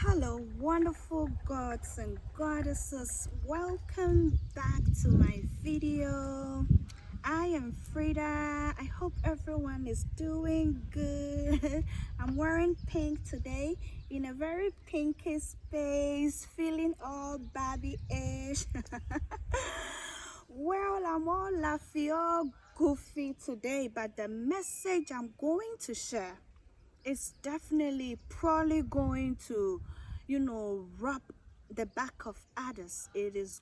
Hello, wonderful gods and goddesses. Welcome back to my video. I am Frida. I hope everyone is doing good. I'm wearing pink today in a very pinky space, feeling all Barbie-ish. Well, I'm all laughy, all goofy today, but the message I'm going to share is definitely probably going to, rub the back of others. It is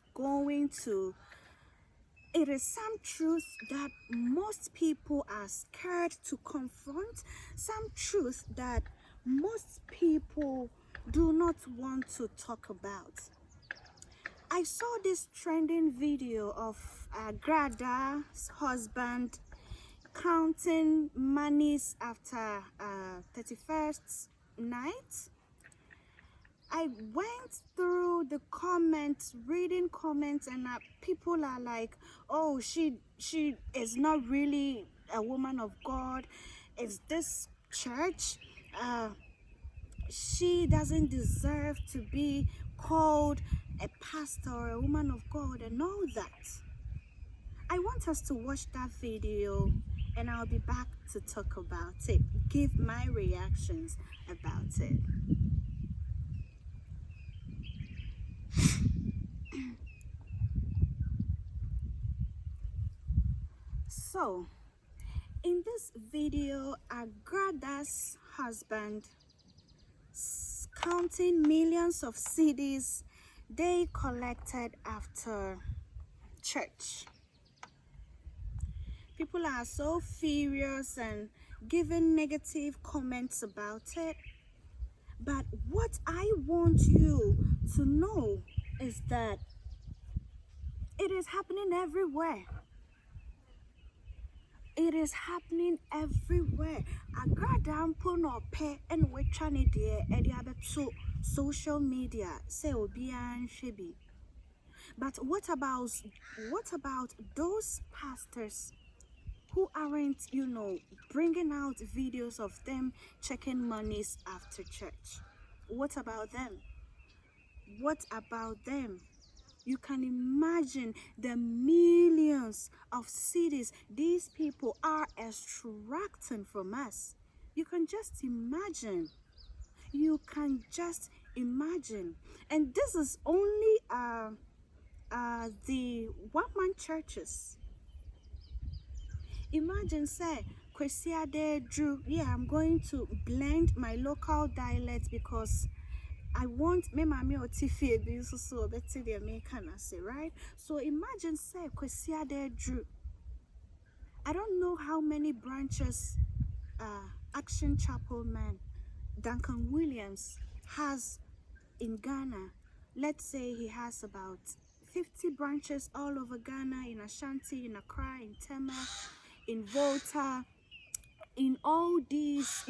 some truth that most people are scared to confront, some truth that most people do not want to talk about. I saw this trending video of Agradaa's husband counting monies after 31st night. I went through the comments, reading comments, and people are like, oh, she is not really a woman of God. It's this church. She doesn't deserve to be called a pastor or a woman of God and all that. I want us to watch that video and I'll be back to talk about it, give my reactions about it. So, in this video, Agrada's husband counting millions of CDs they collected after church. People are so furious and giving negative comments about it. But what I want you to know is that it is happening everywhere. It is happening everywhere. Agradaa no pe and we trying to social media say obian shebi. But what about those pastors who aren't, bringing out videos of them checking monies after church? What about them? What about them? You can imagine the millions of cities these people are extracting from us. You can just imagine. You can just imagine. And this is only the one-man churches. Imagine, say, Kwesiade Drew. Yeah, I'm going to blend my local dialect because I want me mami or tifi be so better the American say, right? So imagine, say, Kwesiade Drew. I don't know how many branches Action Chapel man Duncan Williams has in Ghana. Let's say he has about 50 branches all over Ghana, in Ashanti, in Accra, in Tema, in Volta, in all these,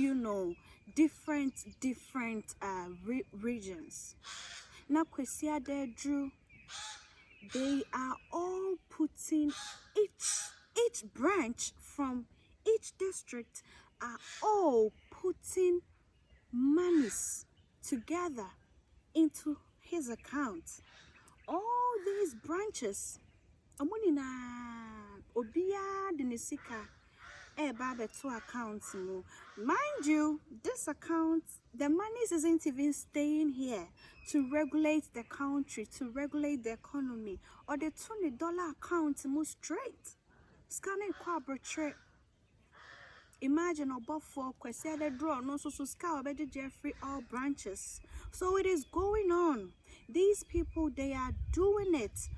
different regions. Now, Kwesiade Drew, they are all putting each branch from each district are all putting monies together into his account. All these branches, amunina obia dinisika to accounts. Mind you, this account, the monies isn't even staying here to regulate the country, to regulate the economy, or the $20 account move straight. Scanning arbitrary. Imagine above for Kwesiade draw no so scour Jeffrey all branches. So it is going on. These people, they are doing it.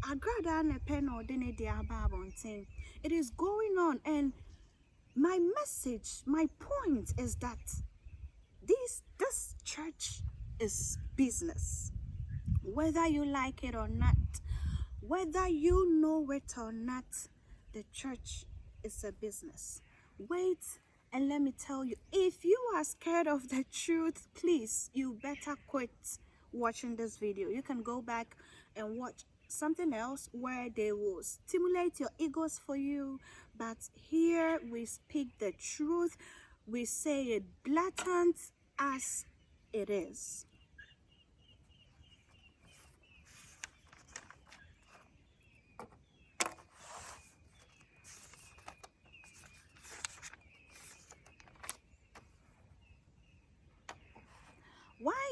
Agradaa and pen or dene they are babonting. It is going on, and my message, my point is that this church is business. Whether you like it or not, whether you know it or not, the church is a business. Wait and let me tell you, if you are scared of the truth, please, you better quit watching this video. You can go back and watch something else where they will stimulate your egos for you. But here we speak the truth. We say it blatant as it is.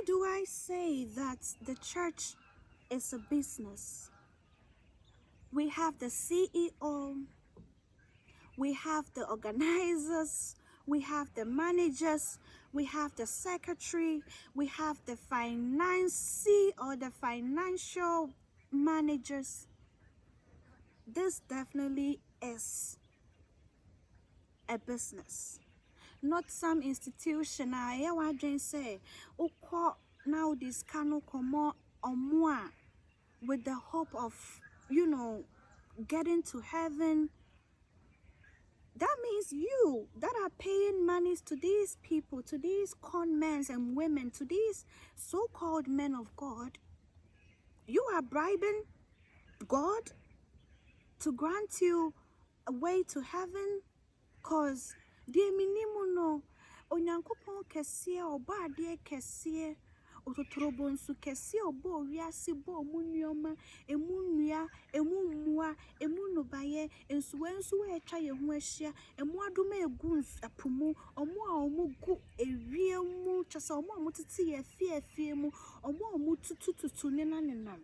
do I say that the church is a business? We have the CEO, we have the organizers, we have the managers, we have the secretary, we have the financier or the financial managers. This definitely is a business, not some institution. I want say, now this cannot come on more with the hope of, getting to heaven. That means you that are paying monies to these people, to these con men and women, to these so-called men of God, you are bribing God to grant you a way to heaven. Cause dear minimum no onyankopon kese oba de kese ototrobo nsu kese obo wiase bo munyoma emunua emumua emunubaye ensuwensu etwa ye ho ahia emuadoma egu apumu omo a omugu ewiemu chasa omo amutete ye fie mu omo amututututu nenanenam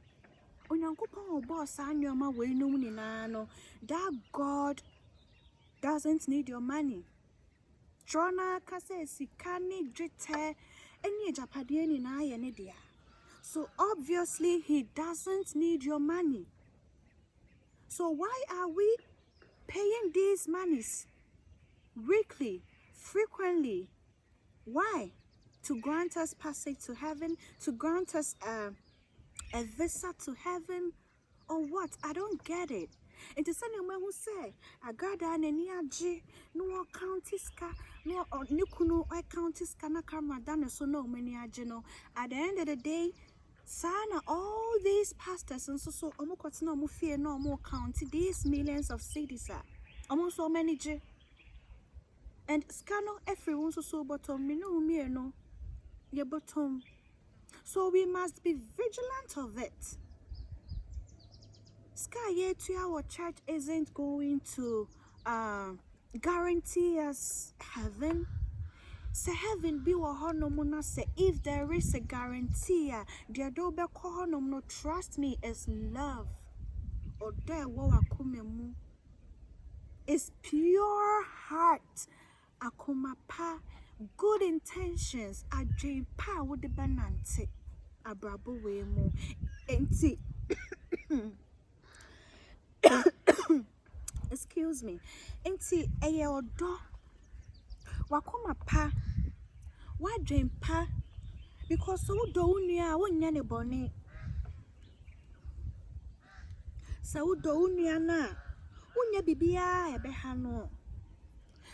onyankopon obo sa nyoma we no nyina no. That God doesn't need your money. Trona kase sikani drite any japadieni na yenedia. So obviously he doesn't need your money. So why are we paying these monies weekly, frequently? Why? To grant us passage to heaven, to grant us a visa to heaven, or what? I don't get it. It is someone who say, Agradaa neniaji, no county ska, no nukunu I county skana Ramadan so no many ajino. At the end of the day, sana all these pastors and so almost no more fear no more county these millions of cities are almost so many j and scano everyone so bottom me no your bottom. So we must be vigilant of it. Sky yet to our church isn't going to guarantee us heaven. Say heaven be wa honomuna say if there is a guarantee, the adobe kohonom no trust me is love. Or there wa kumemu is pure heart. Akuma pa good intentions a dream pa would the banante abrabo we mo enti excuse me enti eye odo wakoma pa wa dream pa because so do unua wonya ne bone so do unua na wonya bibia ebe ha no.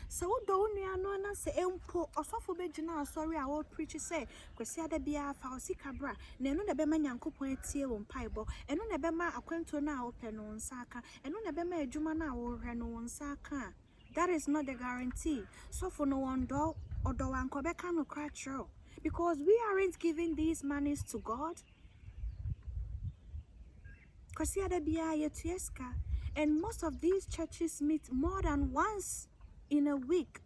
So do unua no na se empo osofo begina sorry I will preach say kwesi ada bia fa osika bra na eno na be ma nyankopon atie wo mpaibo eno na be ma akwanto na ope no nsaka eno na be ma adwuma na wo hwe no nsaka. That is not the guarantee. So for no one do odo wanko be kan no crachro because we aren't giving these monies to God. Kwesi ada bia yetueska and most of these churches meet more than once in a week.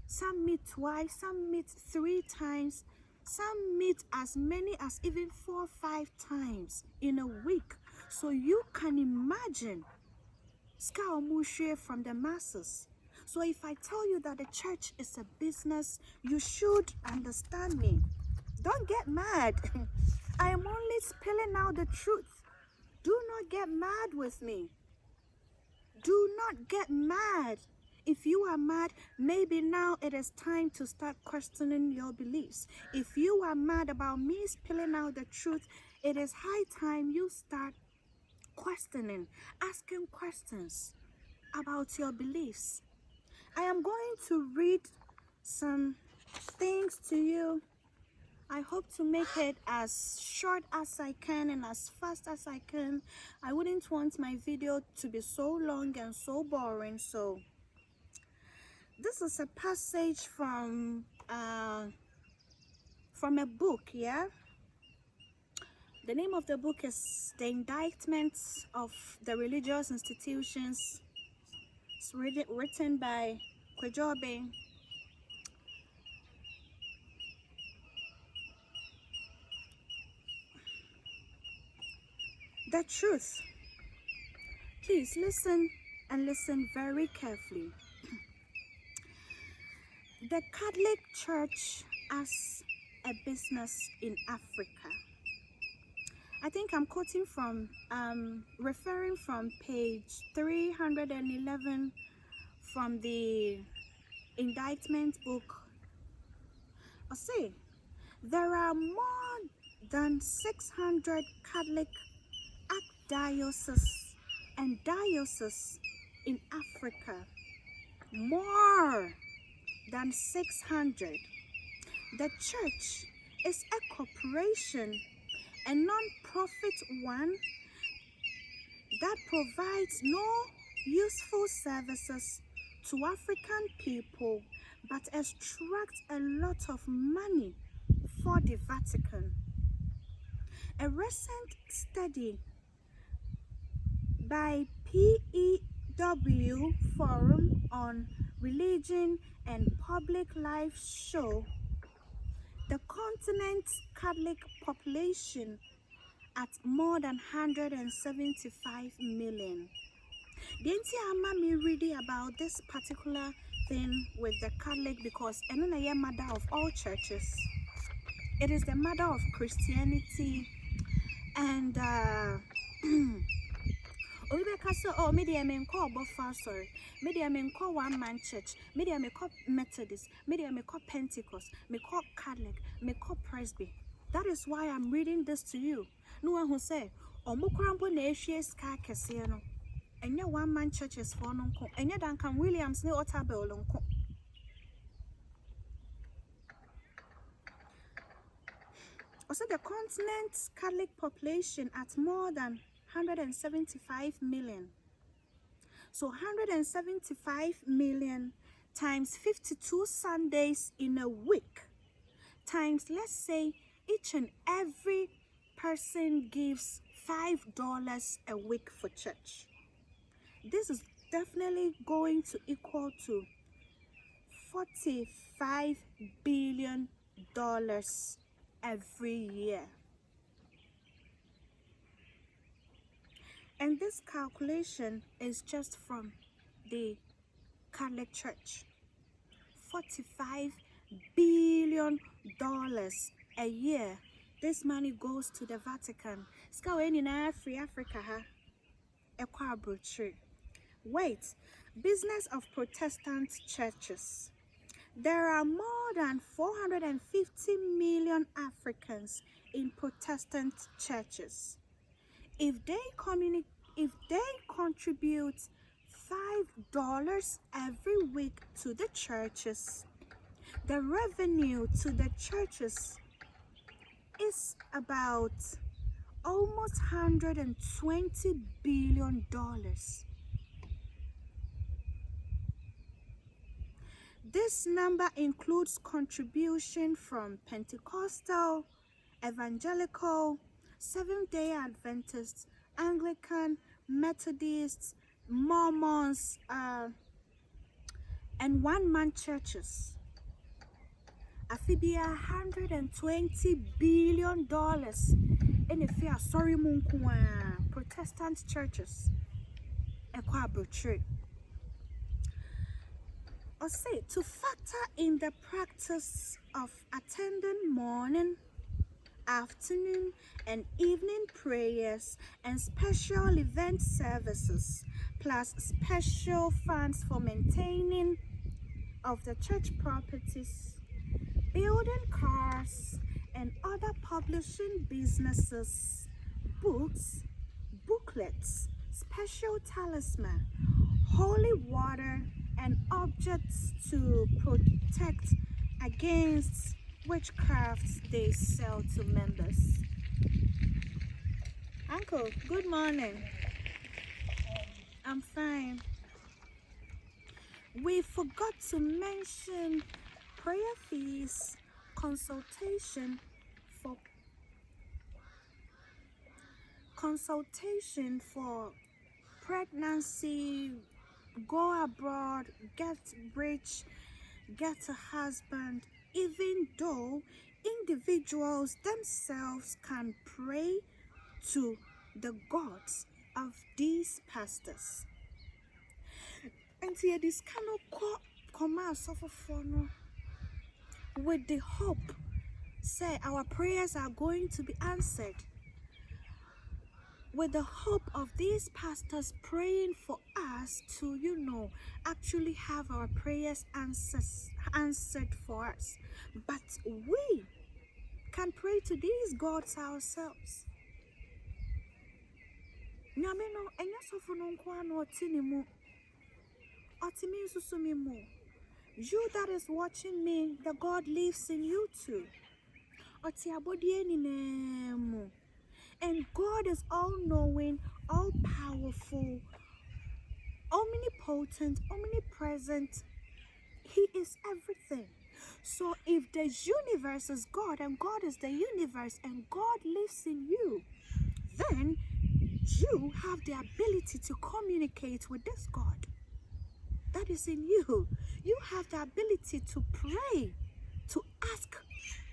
Some meet twice, some meet 3 times, some meet as many as even 4 or 5 times in a week. So you can imagine Skaomushe from the masses. So if I tell you that the church is a business, you should understand me. Don't get mad. I am only spilling out the truth. Do not get mad with me. Do not get mad. If you are mad, maybe now it is time to start questioning your beliefs. If you are mad about me spilling out the truth, it is high time you start questioning, asking questions about your beliefs. I am going to read some things to you. I hope to make it as short as I can and as fast as I can. I wouldn't want my video to be so long and so boring, so this is a passage from a book, yeah? The name of the book is The Indictments of the Religious Institutions. It's written by Kwejobe. The truth. Please listen and listen very carefully. The Catholic Church as a business in Africa. I think I'm quoting from, referring from page 311 from the indictment book. I say, there are more than 600 Catholic archdioceses and dioceses in Africa. More than 600. The church is a corporation, a non-profit one that provides no useful services to African people but extracts a lot of money for the Vatican. A recent study by PEW Forum on Religion and Public Life show the continent's Catholic population at more than 175 million. Didn't me reading about this particular thing with the Catholic because it's the mother of all churches. It is the mother of Christianity, and media may call Buffer, sorry. Media may call one man church. Media may call Methodist. Media may call Pentecost. May call Catholic. May call Presby. That is why I'm reading this to you. No one who say, Omukrampo Nations Kakasiano. And your one man churches for Nonko. And your Duncan Williams no Otabel Lonko. Also, the continent's Catholic population at more than 175 million. So 175 million times 52 Sundays in a week times, let's say, each and every person gives $5 a week for church. This is definitely going to equal to $45 billion every year. And this calculation is just from the Catholic Church. $45 billion a year. This money goes to the Vatican. Free Africa. Wait, business of Protestant churches. There are more than 450 million Africans in Protestant churches. If they contribute $5 every week to the churches, the revenue to the churches is about almost $120 billion. This number includes contribution from Pentecostal, Evangelical, Seventh-day Adventists, Anglican, Methodists, Mormons, and one-man churches. Afibia $120 billion in a fear sorry Protestant churches. Or say to factor in the practice of attending morning, afternoon and evening prayers and special event services, plus special funds for maintaining of the church properties, building cars and other publishing businesses, books, booklets, special talisman, holy water and objects to protect against witchcrafts they sell to members. Uncle, good morning. I'm fine. We forgot to mention prayer fees, consultation for pregnancy, go abroad, get rich, get a husband, even though individuals themselves can pray to the gods of these pastors. And here this cannot come out for no with the hope, say our prayers are going to be answered. With the hope of these pastors praying for us to, actually have our prayers answered for us. But we can pray to these gods ourselves. You that is watching me, the God lives in you too. And God is all-knowing, all-powerful, omnipotent, omnipresent. He is everything. So if the universe is God and God is the universe and God lives in you, then you have the ability to communicate with this God that is in you. You have the ability to pray, to ask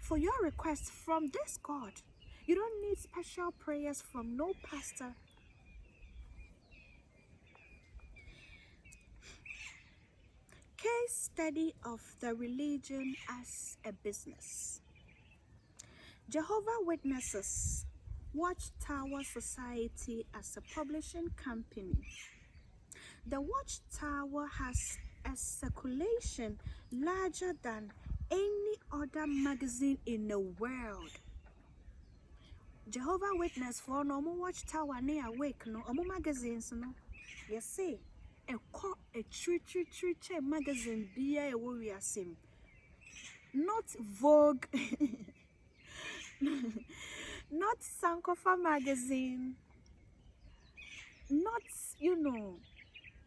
for your request from this God. You don't need special prayers from no pastor. Case study of the religion as a business. Jehovah's Witnesses Watchtower Society as a publishing company. The Watchtower has a circulation larger than any other magazine in the world. Jehovah's Witness for no Watchtower near awake no magazines no. You see, a tree magazine be a warrior sim. Not Vogue, not Sankofa magazine, not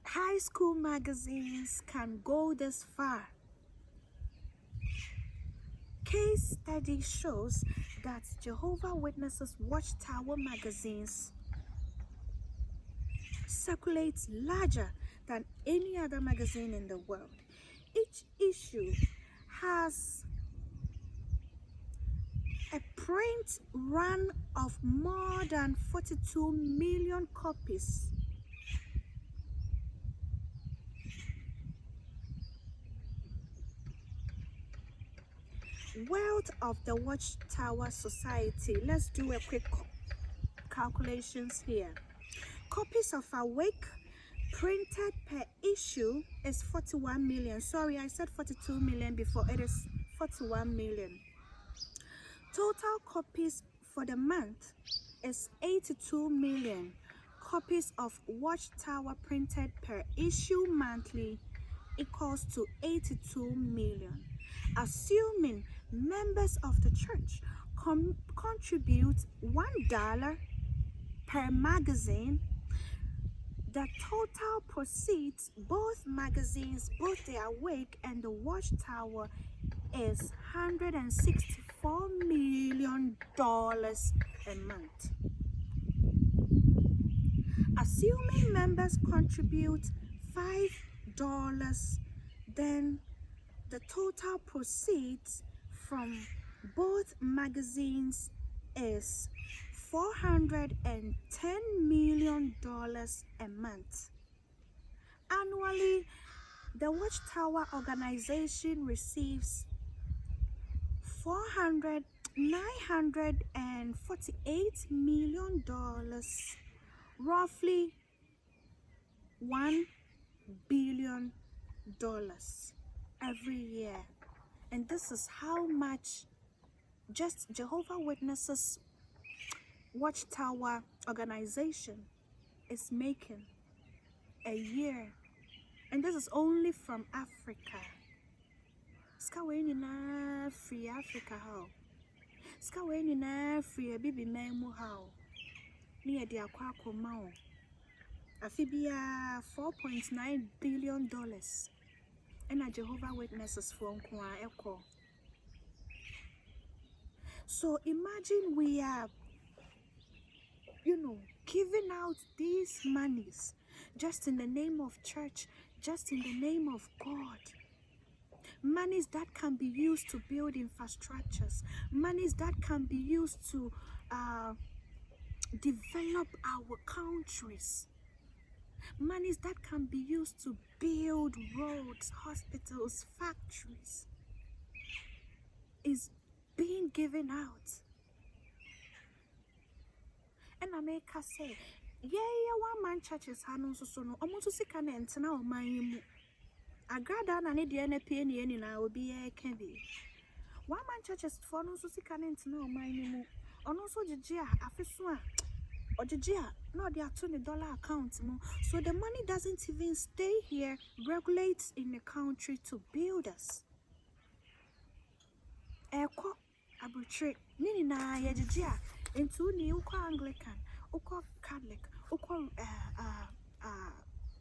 high school magazines can go this far. Case study shows that Jehovah's Witnesses Watchtower magazines circulates larger than any other magazine in the world. Each issue has a print run of more than 42 million copies. Wealth of the Watchtower Society. Let's do a quick calculations here. Copies of Awake printed per issue is 41 million. Sorry, I said 42 million before. It is 41 million. Total copies for the month is 82 million. Copies of Watchtower printed per issue monthly equals to 82 million. Assuming members of the church contribute $1 per magazine, the total proceeds, both magazines, both the Awake and the Watchtower, is $164 million a month. Assuming members contribute $5, then the total proceeds from both magazines is $410 million a month. Annually, the Watchtower organization receives $948 million, roughly $1 billion every year. And this is how much just Jehovah's Witnesses Watchtower organization is making a year. And this is only from Africa. Skawena free Africa how? Skawena free baby memo how? Near the aqua mao. Afibia $4.9 billion. And a Jehovah's Witnesses from Kwa Echo. So imagine we are, giving out these monies just in the name of church, just in the name of God. Monies that can be used to build infrastructures, monies that can be used to develop our countries. Monies that can be used to build roads, hospitals, factories is being given out. And America say, yeah, one man churches hanon so no almost sika na entena o man mu. Agradaa na ne de na pie ne na obi e ka bi. One man churches for no so sika na entena o man mu. Ono so gigi a afeso a ogigi a no de ato ne dollar account mu. So the money doesn't even stay here, regulates in the country to build us. Eko abutre nini na ye gigi a into ni uko Anglican, uko Catholic, uko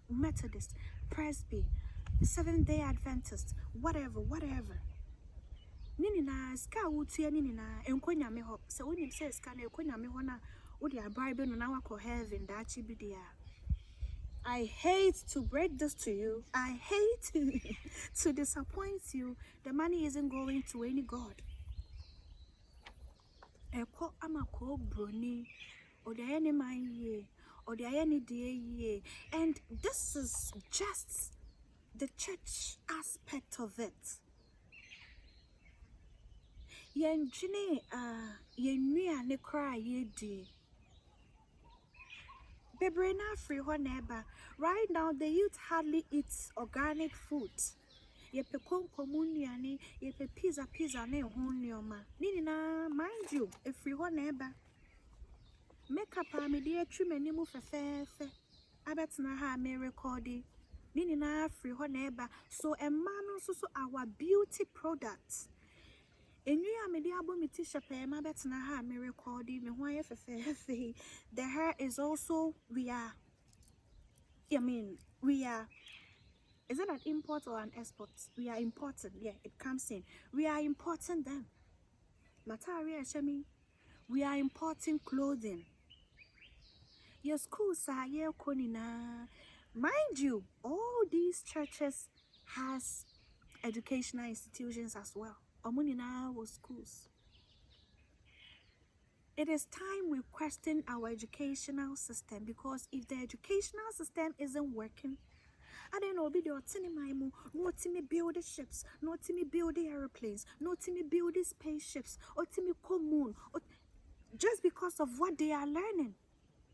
Methodist, Presby, Seventh-day Adventist, whatever. Nini na ska wutie nini na enkonya me ho. Se woni se ska na enkonya me ho na wo dia Bible no na wako heaven da chi bi dia. I hate to break this to you. I hate to disappoint you. The money isn't going to any God. Eko amako broni odiayeni manye odiayeni die. And this is just the church aspect of it. Yenjine yenua ne cry yedi. Bebre na free ho neba. Right now the youth hardly eats organic food. Yepe konkomuniani, yepe pizza ne honioma. Nini na mind you, if free ho neba. Makeup media trim and nimu fe. Abet na ha me recording. Nini na free ho neba. So a man also our beauty products. Enyua media abo mi t-shirt pe ma bet na ha me recording me ho fe. The hair is also we are, is it an import or an export? We are importing, yeah, it comes in. We are importing them. Material shemi. We are importing clothing. Your schools are here konina. Mind you, all these churches has educational institutions as well. Omunina was schools. It is time we question our educational system, because if the educational system isn't working, I don't know, be the otini no to me build the ships, no to me build the airplanes, no to me build the spaceships, or to me commune, just because of what they are learning.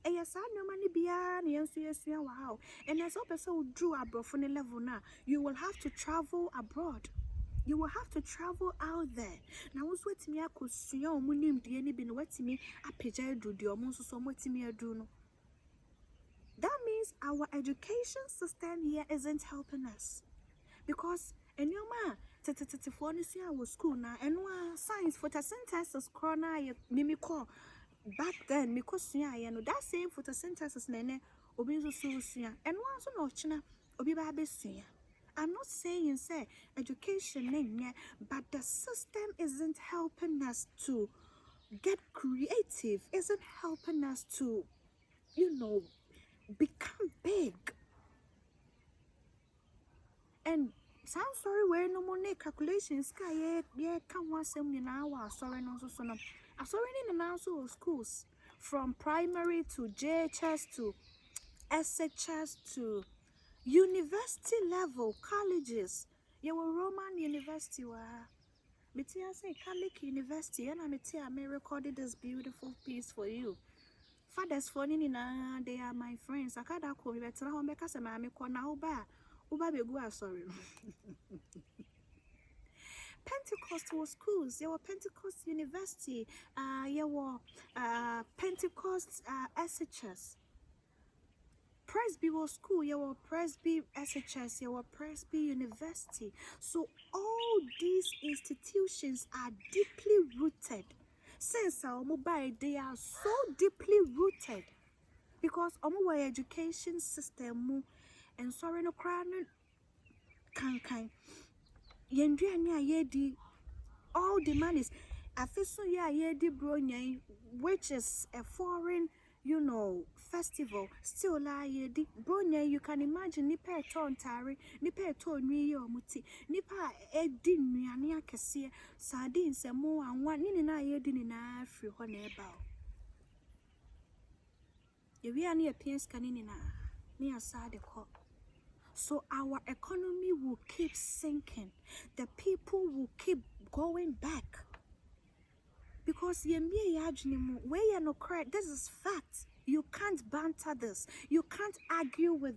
And yes, I know money beyond yes, wow. And as a person who drew abroad from the level now, you will have to travel abroad. You will have to travel out there. Now, what's what me? I could see your munim DNA been what me. I pejay do the almost so much me do no. That means our education system here isn't helping us, because and your man for this year was school now and one science photosynthesis corona mimico back then because you know that same photosynthesis nene obizo suya and one so no china obi ba be suya. I'm not saying say education, but the system isn't helping us to get creative, isn't helping us to, become big. And so I'm sorry, we're no more calculations. Yeah, come once a hour. Sorry, no, so no. I'm sorry, in the schools from primary to JHS to SHS to university level colleges. You were Roman University, Metia say Catholic University, and I may recorded this beautiful piece for you. Fathers for Nina, they are my friends. I can't call you better home because I'm a corner Uba be go sorry. Pentecostal schools, there were Pentecost University, there were Pentecost SHS. Presby was school, you were Presby SHS, you were Presby University. So all these institutions are deeply rooted. Since our mobile, they are so deeply rooted because our education system and sorry no crown can yedi all the monies. I feel so yedi bronya, which is a foreign festival still lie di bronya. You can imagine nipa ton tari nipa ton nwi omuti nipa edi nnuane akese sardines mo anwa nini na ye di ni na afri ho na eba we are near Piens Canina, near Sadeko. So our economy will keep sinking. The people will keep going back. Because this is fact. You can't banter this. You can't argue with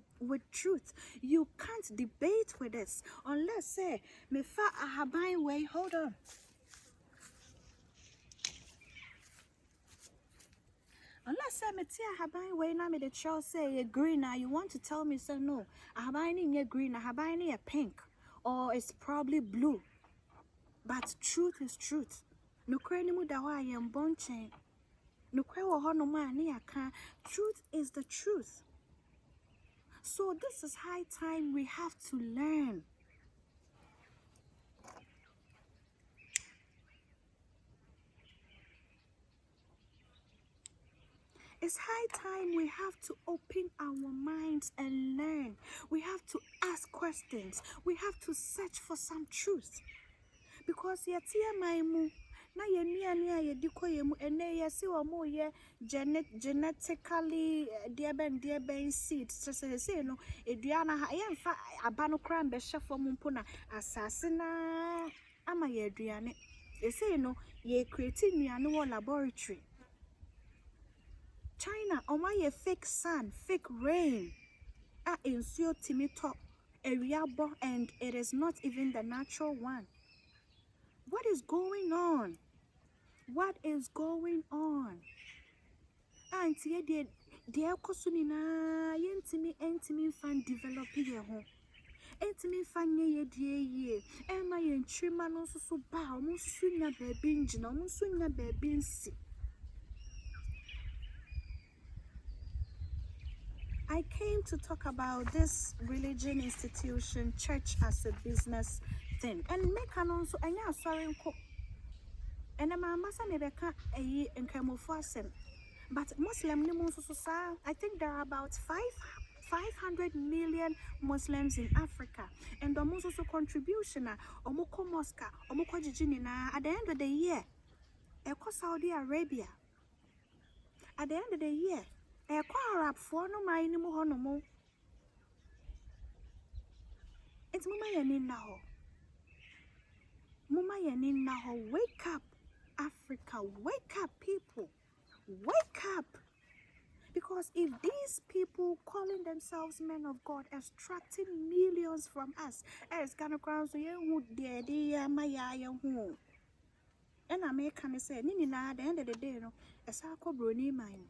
truth. You can't debate with this. Unless say, me fa ahaban way, hold on. Unless say me tia ahaban way na me the child say green now you want to tell me so no. Ahaban ni green, ahaban ni pink. Or it's probably blue. But truth is truth. No credit mu da wa yem bonchen. No truth is the truth. So this is high time we have to learn. It's high time we have to open our minds and learn. We have to ask questions. We have to search for some truth. Because na ye diko yemu ene ye si omo ye genetically dear seed say no eduana ha ye mfa abano kra mbehye fom mpo na asase na ama ye eduane e say no ye create nuane wo laboratory. China oma ye fake sun, fake rain ensuo timito eriabo, and it is not even the natural one. What is going on? What is going on? Auntie, dear Cosunina, yentimi fan develop ye home. Entimi fan ye, Emma and Triman also so bow, Musunya bebinjina, Musunya bebinsi. I came to talk about this religion institution, church as a business thing, and make an also, and yeah, sorry. And my massa never can a and but Muslim I think there are about 500 million Muslims in Africa, and the most also contribution omoko mosque omoko jijinina at the end of the year eko Saudi Arabia, at the end of the year eko Arab for no mind mu honomo. It's mama yanin now. Wake up, Africa, wake up, people, wake up. Because if these people calling themselves men of God extracting millions from us, as kind of crowds, you dear Maya, and American say, Nina, at the end of the day, no, a circle brony mine.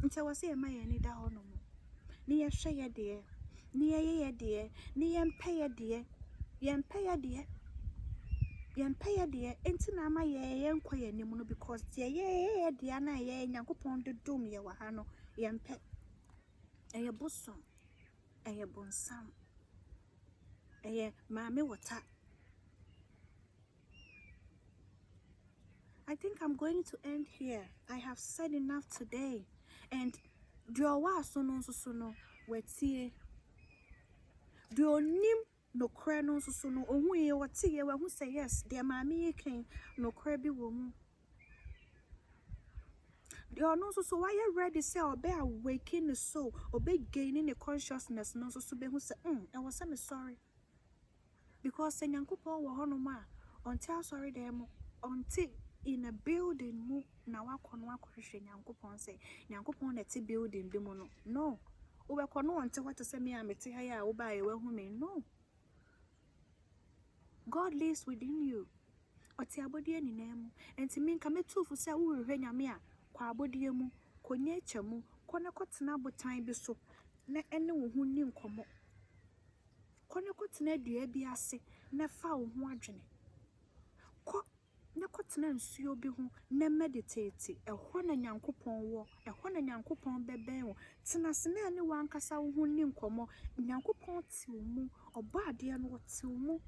Until I say, Maya, need a honor. Near share dear, near ye dear, near pay a dear, yan pay a dear. Yan pay a dear, entinama ye enquire nimuno because ye diana ye yankupon the doom ye wahano, yan pet a ye bosom, a ye bonsam, a ye mammy water. I think I'm going to end here. I have said enough today, and do wa so no, what's ye? Do nim no cry no so no ohu ye wate ye who say yes dear mammy can no cry be woman. They are no so why you ready say or be awakening the soul or be gaining the consciousness no so be who say I was sorry because say nyankopo wo hono ma until sorry dem until in a building mu na wakono akohwehwe nyankopon say nyankopon na te building bi mu no we kono until what to say me amete ha ya wo ba ye hu me no. God lives within you. Oti abodie ni nemu. Enti minka metufu se wo hwehwe nyame a kwa abodie mu, konye echa mu, kone kotena botan bi so na ene wo hu ni nkomo. Kone kotena dua bi ase na fa wo hu adwene. Ko na kotena nsuo bi hu na meditate. Ehwo na nyankopon wo, ehwo na nyankopon beben wo. Tena se na ene wankasa wo hu ni nkomo. Nyankopon ti wo mu, oba ade no ti wo mu.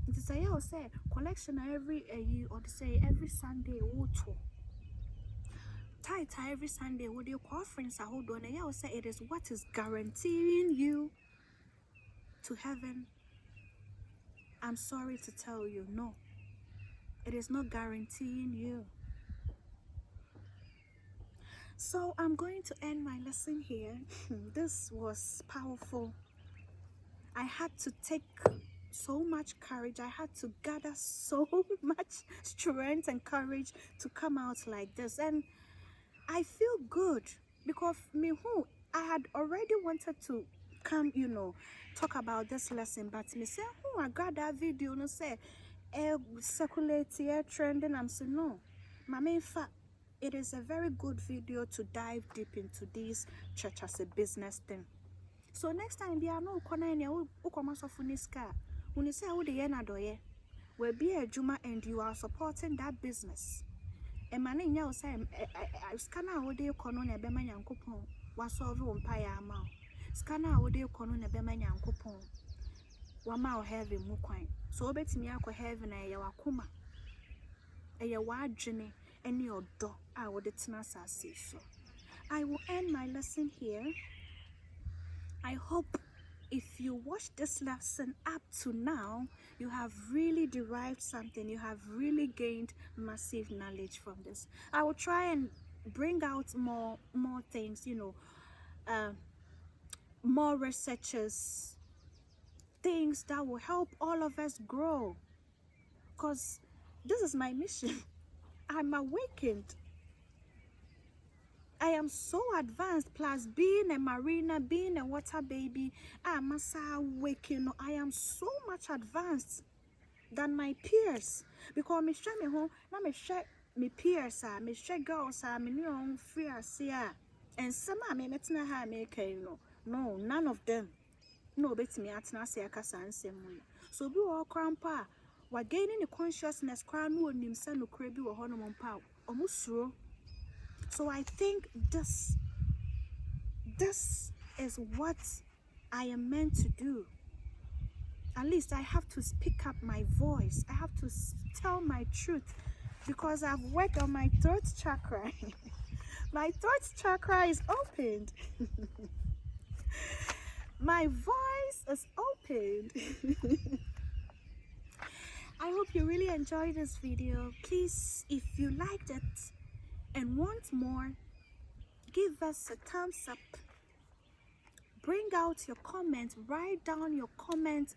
It is a say collection every year or say every Sunday woto. Tight every Sunday would your conference I hold on a say it is what is guaranteeing you to heaven. I'm sorry to tell you, no. It is not guaranteeing you. So I'm going to end my lesson here. This was powerful. I had to take so much courage. I had to gather so much strength and courage to come out like this. And I feel good because I had already wanted to come, talk about this lesson, but me say, I got that video, no say, circulate here, trending. I'm saying, no. Mama, in fact, it is a very good video to dive deep into this church as a business thing. So next time, be no corner in your ukomas of uniska. When you say, oh, the yen adoye, will be a juma and you are supporting that business. And my name now say, I scanner what they call on a beman and coupon, was over on paya amount. Scanner what they call on a beman and coupon. 1 mile heavy muquine. So bet me I heaven a yakuma. A wide journey and your dog. I would say so. I will end my lesson here. I hope if you watch this lesson up to now, you have really derived something. You have really gained massive knowledge from this. I will try and bring out more things, more researchers, things that will help all of us grow. Because this is my mission. I'm awakened. I am so advanced, plus being a marina, being a water baby, I'm awakened. I am so much advanced than my peers. Because me share me home, now me share me peers, me share girls, me new fears, and some me metina ha make no, none of them. No, bet me at na say akasa ansem we. So be all crampa, we're gaining the consciousness crown no nim say no kra bi wo ho no mpa omusuro. So I think this is what I am meant to do. At least I have to speak up my voice. I have to tell my truth because I've worked on my throat chakra. My throat chakra is opened. My voice is opened. I hope you really enjoyed this video. Please, if you liked it and want more, give us a thumbs up. Bring out your comments. Write down your comments.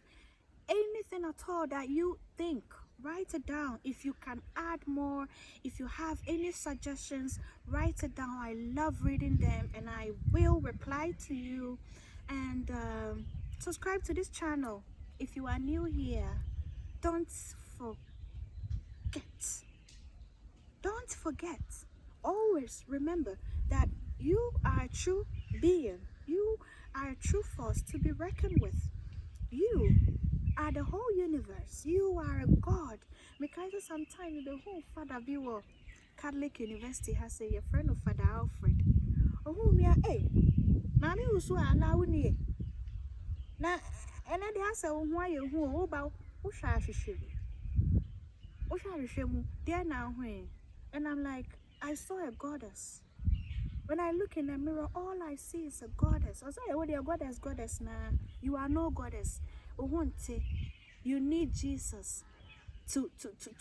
Anything at all that you think, write it down. If you can add more, if you have any suggestions, write it down. I love reading them and I will reply to you. And subscribe to this channel if you are new here. Don't forget. Always remember that you are a true being. You are a true force to be reckoned with. You are the whole universe. You are a God. Because sometimes the whole Father viewer Catholic University has a friend of Father Alfred. Oh, me hey, Mammy was so allowed near. Now, and I ask why you who about who shall she should be? Who shall she be? There now, when? And I'm like, I saw a goddess. When I look in the mirror, all I see is a goddess. I say, oh, dear goddess, nah. You are no goddess. You need Jesus to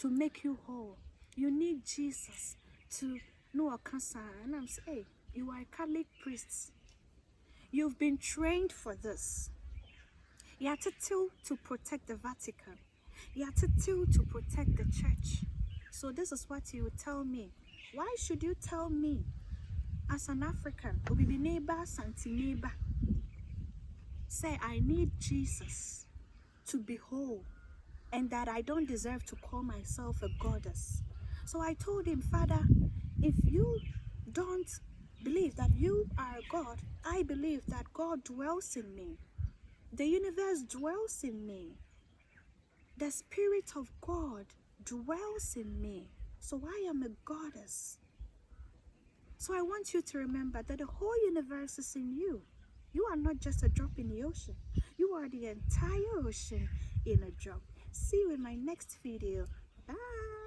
make you whole. You need Jesus to know a cancer. And I'm saying, hey, you are a Catholic priest. You've been trained for this. You have to protect the Vatican. You have to protect the church. So this is what you would tell me. Why should you tell me as an African, obibinii, santini, say I need Jesus to be whole and that I don't deserve to call myself a goddess? So I told him, Father, if you don't believe that you are a God, I believe that God dwells in me. The universe dwells in me. The Spirit of God dwells in me. So I am a goddess. So I want you to remember that the whole universe is in you. You are not just a drop in the ocean. You are the entire ocean in a drop. See you in my next video. Bye.